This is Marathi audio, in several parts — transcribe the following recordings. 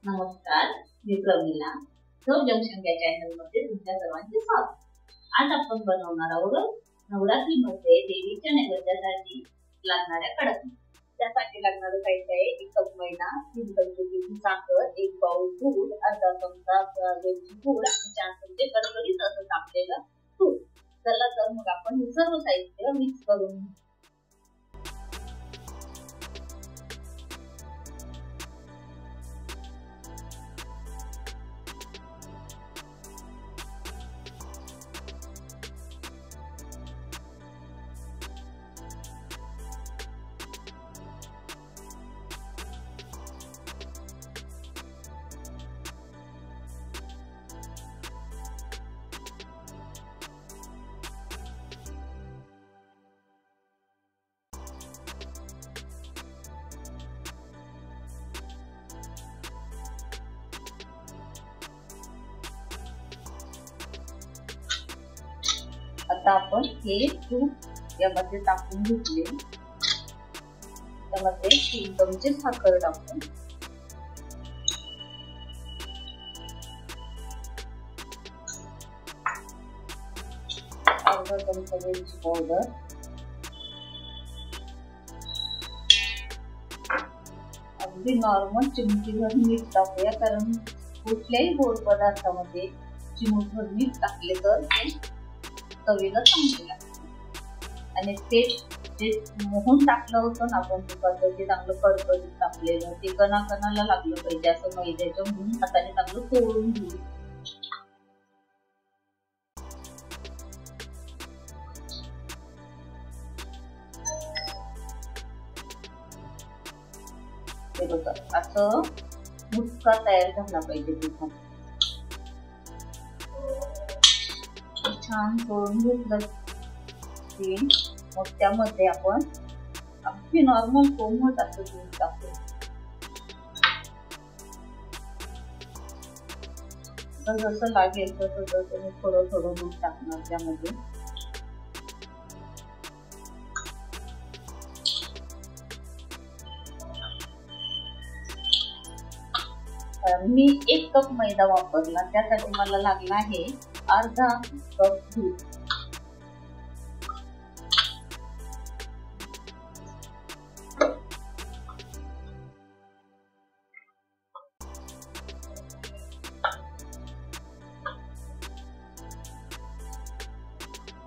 नमस्कार, मी प्रमिला. चव जंक्शन या चॅनल मध्ये तुमच्या सर्वांचे स्वागत. आज आपण बनवणार आहोत नवरात्रीमध्ये देवीच्या नैवेद्यासाठी लागणाऱ्या कडक. त्यासाठी लागणारे साहित्य आहे 1 कप मैदा, 3 चमचे साखर, 1 बाउल दूध, अर्धा चमचा वेलची पूड आणि 4 चमचे कडकडीत असं टाकलेलं तूप. चला तर मग आपण हे सर्व साहित्य मिक्स करून घेऊ. आता आपण हे तूप यामध्ये टाकून घेतले. त्यामध्ये 3 चमचे साखर टाकून अर्धा चमचा वेलची पावडर, अगदी नॉर्मल चिमटीभर मीठ टाकूया, कारण कुठल्याही गोड पदार्थामध्ये चिमूटभर मीठ टाकले तर ते चवीला चांगले लागते. आणि ते जे मोहन टाकलं होतं ना आपण तुपाचं, ते चांगलं कडकडीत टाकलेलं, ते कणाकणाला लागलं पाहिजे असं मैद्याच्या म्हणून हाताने चांगलं तोडून घेऊ. ते बघा असं मुटका तयार झाला पाहिजे. तुपात छान तोडून घेतलं की मग त्यामध्ये आपण अगदी नॉर्मल कोमट असं दूध टाकतो. जसं लागेल तसं मी थोडं थोडं दूध टाकणार त्यामध्ये. मी 1 कप मैदा वापरला, त्यासाठी मला लागला आहे अर्धा कप दूध.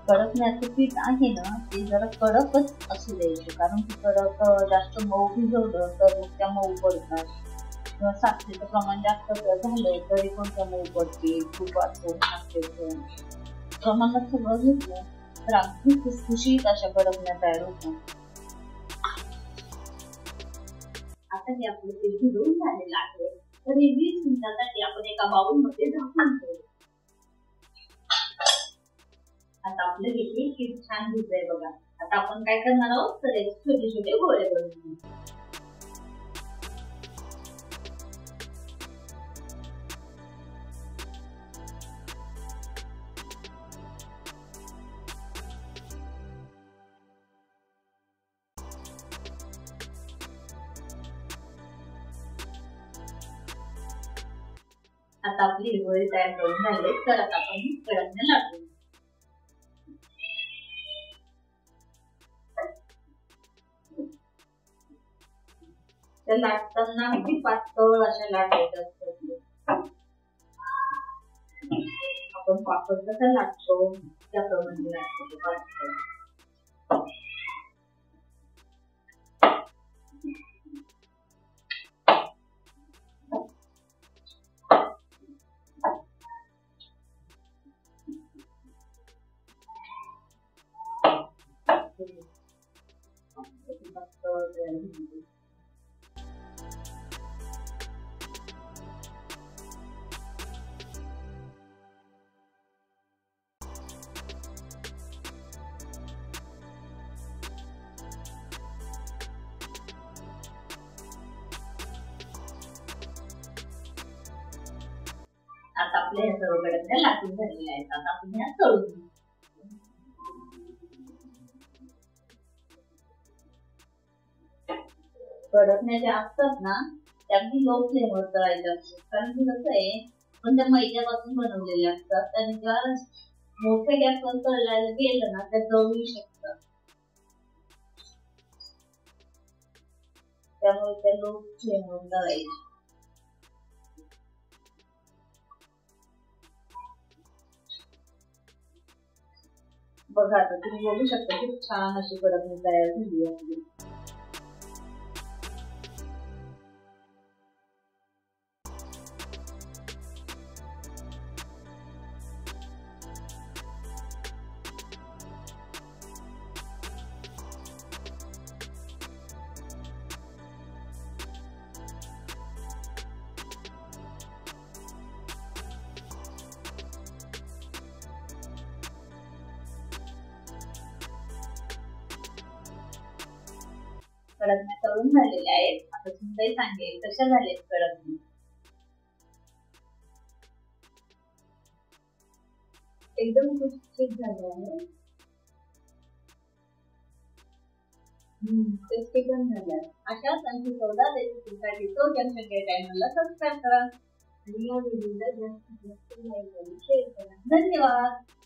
कडकण्याचं पीठ आहे ना, ते जरा कडकच असू द्यायचे, कारण ते कडक जास्त मऊ भिजवलं तर मग त्या मऊ पडतात. किंवा साखरेचं प्रमाण जास्त झालं तरी पण त्या मऊ पडते. तुपाचं साखरेचं प्रमाणात सगळं घेतलं तर अगदी खुसखुशीत अशा कडकण्या तयार होतात. आता हे आपलं पीठ भिजवून झालेलं आहे, तर हे 20 मिनिटांसाठी आपण एका बाउल मध्ये झाकून ठेवू. आता आपलं हे पीठ छान भिजलंय बघा. आता आपण काय करणार आहोत, तर एक छोटे छोटे गोळे बनवून घेऊ. आता आपली गोळे तयार करून झाले, तर आता आपण कडकण्या लाटू. त्या लाटताना अगदी पातळ अशा लाटायच्या असतात. आपण पापड कसा लाटतो त्याप्रमाणे लाटायचं पातळ. आता आपल्या या सर्व कडकण्या लाटून झालेल्या आहेत. आता आपण ह्या तळून घेऊ. कडकण्या ज्या असतात ना त्यामुळे लो फ्लेमवर तळायचे असतात. कारण की कसं आहे, पण त्या मैद्यापासून बनवलेले असतात आणि जेव्हा मोठ्या गॅसवर तळायला गेलं ना त्या जळू शकतात. त्यामुळे त्या लो फ्लेमवर तळायचे. बघा आता तुम्ही बघू शकता खूप छान अशी कडक तयार झाली आहे. कडक तळून झालेले आहेत. आता सुंदर सांगेल कशा झालेत कडक. एकदम खुशखुशीत झाले आहे. टेस्टी पण झाल्या. अशाच आणखी 14 रेसिपीसाठी तो जंक्शन चॅनलला सबस्क्राईब करा आणि या व्हिडिओला जास्तीत जास्त लाईक आणि शेअर करा. धन्यवाद.